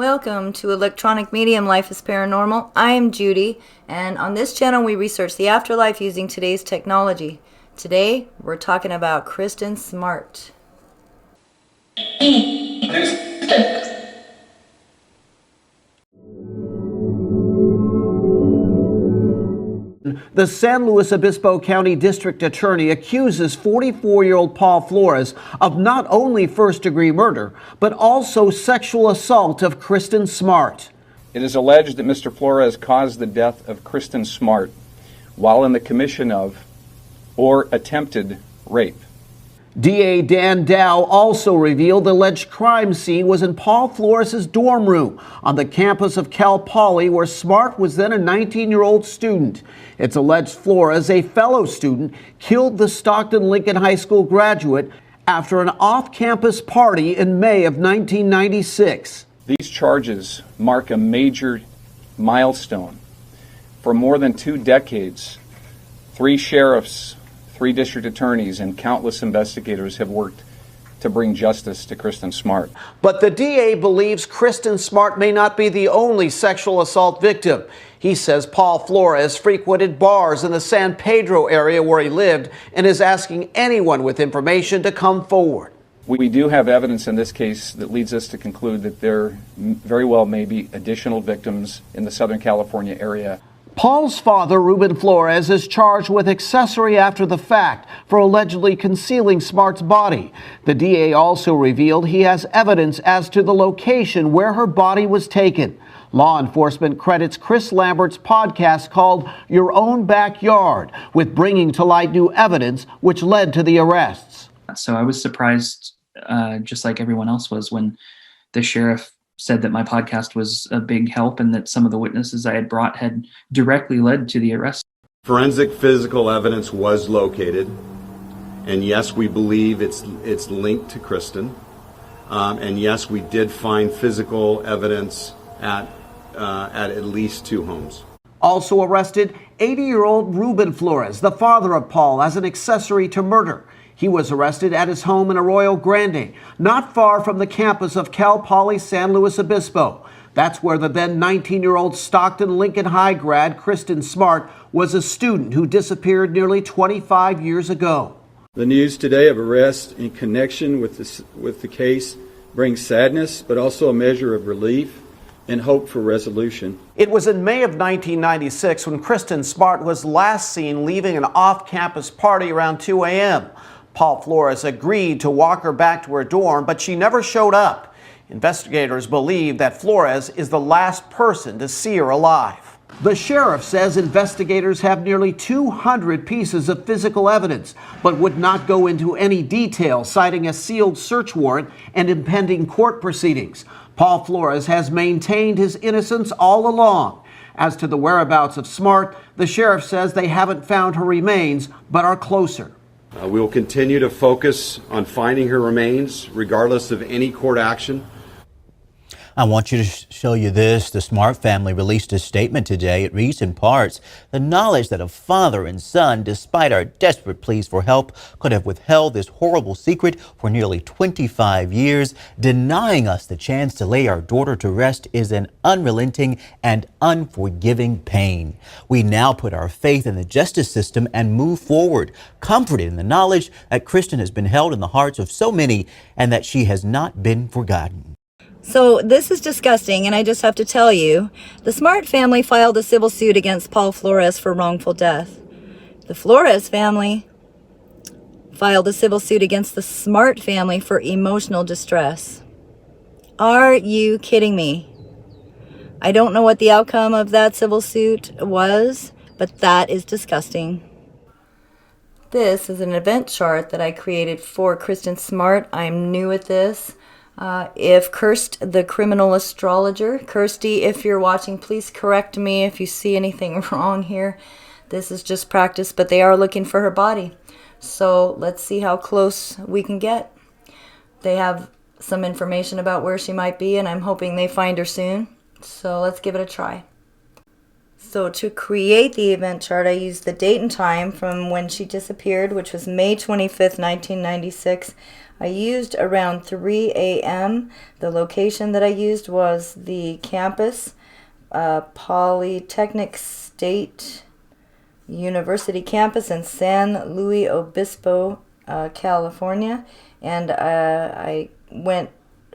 Welcome to Electronic Medium Life is Paranormal. I am Judy, and on this channel we research the afterlife using today's technology. Today we're talking about Kristin Smart. The San Luis Obispo County District Attorney accuses 44-year-old Paul Flores of not only first-degree murder, but also sexual assault of Kristin Smart. It is alleged that Mr. Flores caused the death of Kristin Smart while in the commission of or attempted rape. DA Dan Dow also revealed the alleged crime scene was in Paul Flores' dorm room on the campus of Cal Poly, where Smart was then a 19-year-old student. It's alleged Flores, a fellow student, killed the Stockton-Lincoln High School graduate after an off-campus party in May of 1996. These charges mark a major milestone. For more than 2 decades, 3 sheriffs, 3 district attorneys, and countless investigators have worked to bring justice to Kristin Smart. But the DA believes Kristin Smart may not be the only sexual assault victim. He says Paul Flores frequented bars in the San Pedro area where he lived and is asking anyone with information to come forward. We do have evidence in this case that leads us to conclude that there very well may be additional victims in the Southern California area. Paul's father, Ruben Flores, is charged with accessory after the fact for allegedly concealing Smart's body. The DA also revealed he has evidence as to the location where her body was taken. Law enforcement credits Chris Lambert's podcast called Your Own Backyard with bringing to light new evidence which led to the arrests. So I was surprised, just like everyone else was, when the sheriff said that my podcast was a big help and that some of the witnesses I had brought had directly led to the arrest. Forensic physical evidence was located, and yes, we believe it's linked to Kristin. And yes, we did find physical evidence at least 2 homes. Also arrested, 80-year-old Ruben Flores, the father of Paul, as an accessory to murder. He was arrested at his home in Arroyo Grande, not far from the campus of Cal Poly San Luis Obispo. That's where the then 19-year-old Stockton-Lincoln High grad Kristin Smart was a student who disappeared nearly 25 years ago. The news today of arrest in connection with the case brings sadness, but also a measure of relief and hope for resolution. It was in May of 1996 when Kristin Smart was last seen leaving an off-campus party around 2 a.m. Paul Flores agreed to walk her back to her dorm, but she never showed up. Investigators believe that Flores is the last person to see her alive. The sheriff says investigators have nearly 200 pieces of physical evidence, but would not go into any detail, citing a sealed search warrant and impending court proceedings. Paul Flores has maintained his innocence all along. As to the whereabouts of Smart, the sheriff says they haven't found her remains, but are closer. We will continue to focus on finding her remains, regardless of any court action. I want you to show you this. The Smart family released a statement today. It reads in parts, the knowledge that a father and son, despite our desperate pleas for help, could have withheld this horrible secret for nearly 25 years, denying us the chance to lay our daughter to rest, is an unrelenting and unforgiving pain. We now put our faith in the justice system and move forward, comforted in the knowledge that Kristin has been held in the hearts of so many and that she has not been forgotten. So this is disgusting, and I just have to tell you, the Smart family filed a civil suit against Paul Flores for wrongful death. The Flores family filed a civil suit against the Smart family for emotional distress. Are you kidding me? I don't know what the outcome of that civil suit was, but that is disgusting. This is an event chart that I created for Kristin Smart. I'm new at this. If Kirst, the criminal astrologer, Kirsty, if you're watching, please correct me if you see anything wrong here. This is just practice, but they are looking for her body. So let's see how close we can get. They have some information about where she might be, and I'm hoping they find her soon. So let's give it a try. So to create the event chart, I used the date and time from when she disappeared, which was May 25th, 1996. I used around 3 a.m. The location that I used was the campus, Polytechnic State University campus in San Luis Obispo, California. And I went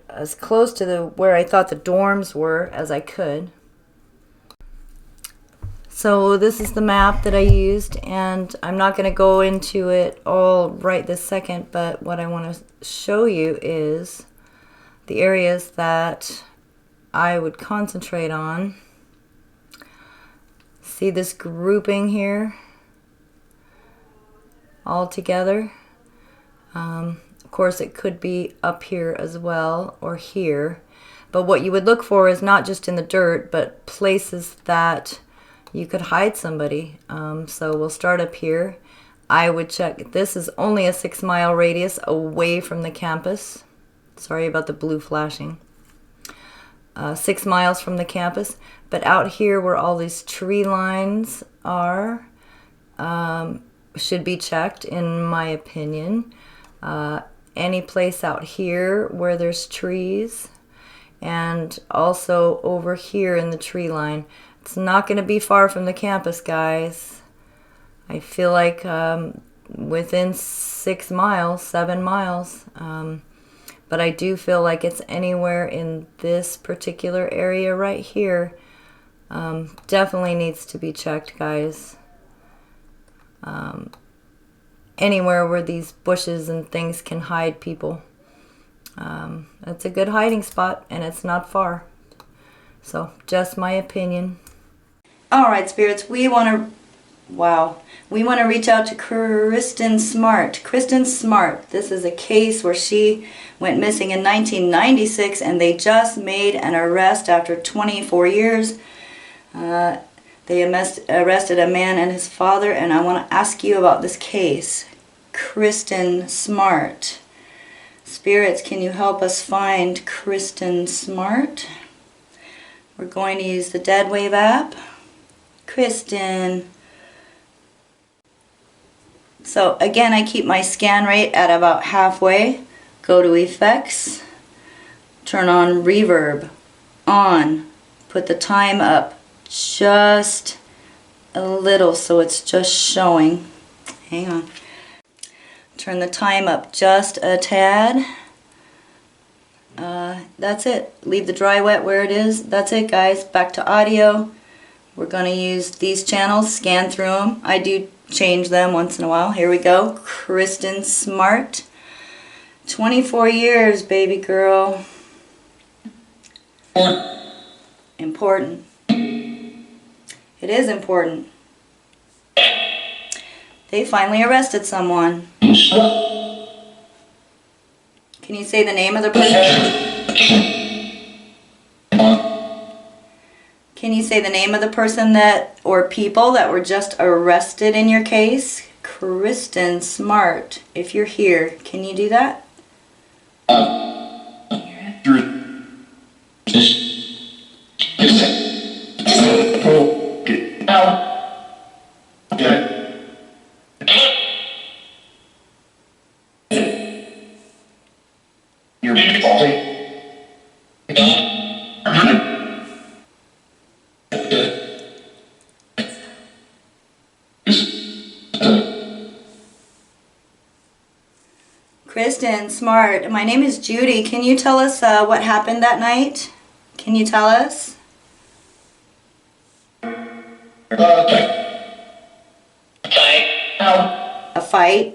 as close to where I thought the dorms were as I could. So this is the map that I used, and I'm not going to go into it all right this second, but what I want to show you is the areas that I would concentrate on. See this grouping here all together? Of course, it could be up here as well, or here. But what you would look for is not just in the dirt, but places that you could hide somebody. So we'll start up here. I would check. This is only a 6-mile radius away from the campus. Sorry about the blue flashing. 6 miles from the campus. But out here where all these tree lines are, should be checked, in my opinion. Any place out here where there's trees, and also over here in the tree line. It's not going to be far from the campus, guys. I feel like within 6 miles, 7 miles. But I do feel like it's anywhere in this particular area right here. Definitely needs to be checked, guys. Anywhere where these bushes and things can hide people. It's a good hiding spot, and it's not far. So, just my opinion. Alright, spirits, we want to reach out to Kristin Smart. Kristin Smart. This is a case where she went missing in 1996, and they just made an arrest after 24 years. They arrested a man and his father, and I want to ask you about this case. Kristin Smart. Spirits, can you help us find Kristin Smart? We're going to use the Dead Wave app. Kristin. So again, I keep my scan rate at about halfway. Go to Effects. Turn on Reverb. On. Put the time up just a little so it's just showing. Hang on. Turn the time up just a tad. That's it. Leave the dry wet where it is. That's it, guys. Back to audio. We're going to use these channels, scan through them. I do change them once in a while. Here we go. Kristin Smart. 24 years, baby girl. Important. It is important. They finally arrested someone. Can you say the name of the person? Can you say the name of the person that, or people that were just arrested in your case? Kristin Smart. If you're here, can you do that? Kristin Smart. My name is Judy. Can you tell us what happened that night? Can you tell us? A fight?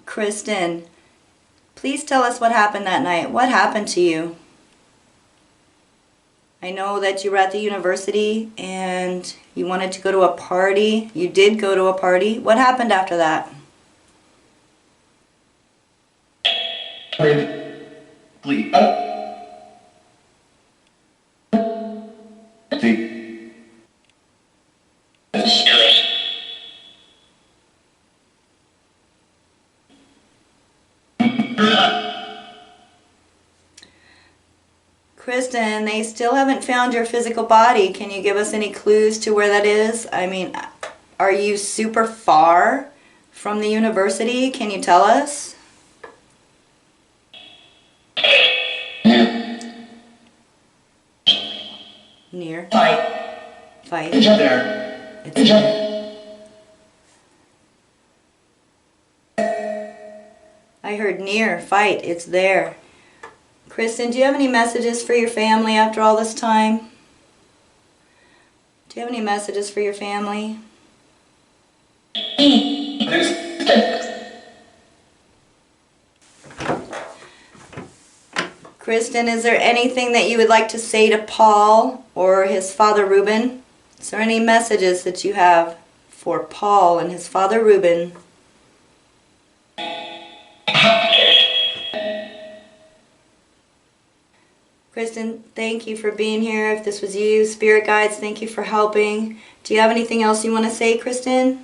Kristin, please tell us what happened that night. What happened to you? I know that you were at the university and you wanted to go to a party. You did go to a party. What happened after that? Please. Kristin, they still haven't found your physical body. Can you give us any clues to where that is? I mean, are you super far from the university? Can you tell us? Near. Fight. It's there. It's there. I heard near. Fight. It's there. Kristin, do you have any messages for your family after all this time? Do you have any messages for your family? Kristin, is there anything that you would like to say to Paul or his father Ruben? Is there any messages that you have for Paul and his father Ruben? Kristin, thank you for being here. If this was you, spirit guides, thank you for helping. Do you have anything else you want to say, Kristin?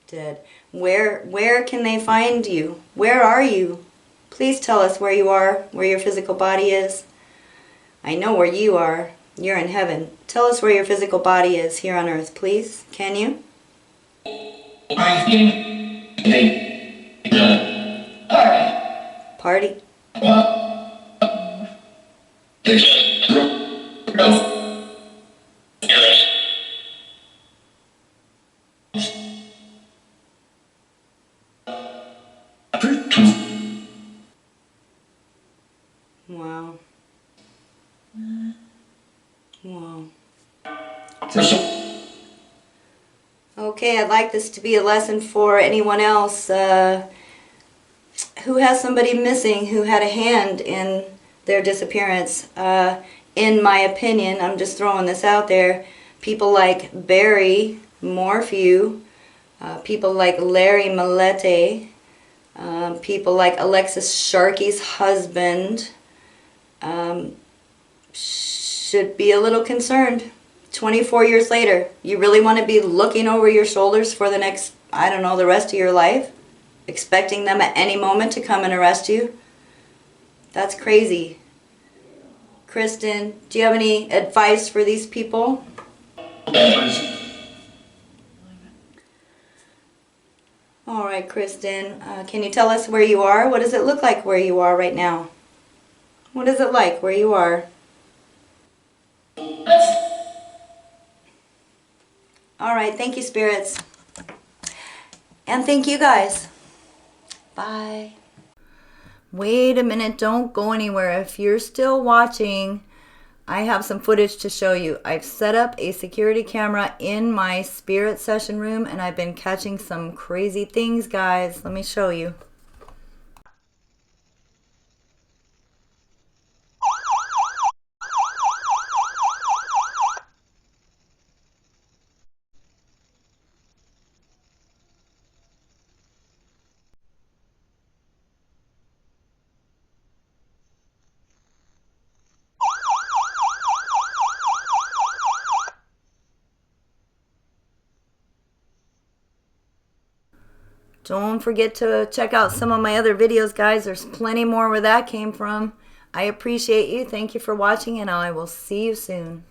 Dead. Where can they find you? Where are you? Please tell us where you are, where your physical body is. I know where you are. You're in heaven. Tell us where your physical body is here on earth, please. Can you? Party. Wow. Wow. Okay, I'd like this to be a lesson for anyone else who has somebody missing, who had a hand in their disappearance. In my opinion, I'm just throwing this out there, people like Barry Morphew, people like Larry Malete, people like Alexis Sharkey's husband, should be a little concerned. 24 years later, you really want to be looking over your shoulders for the next, I don't know, the rest of your life? Expecting them at any moment to come and arrest you? That's crazy. Kristin, do you have any advice for these people? All right, Kristin, can you tell us where you are? What does it look like where you are right now? What is it like where you are? All right, thank you, spirits. And thank you, guys. Bye. Wait a minute, don't go anywhere. If you're still watching, I have some footage to show you. I've set up a security camera in my spirit session room, and I've been catching some crazy things, guys. Let me show you. Don't forget to check out some of my other videos, guys. There's plenty more where that came from. I appreciate you. Thank you for watching, and I will see you soon.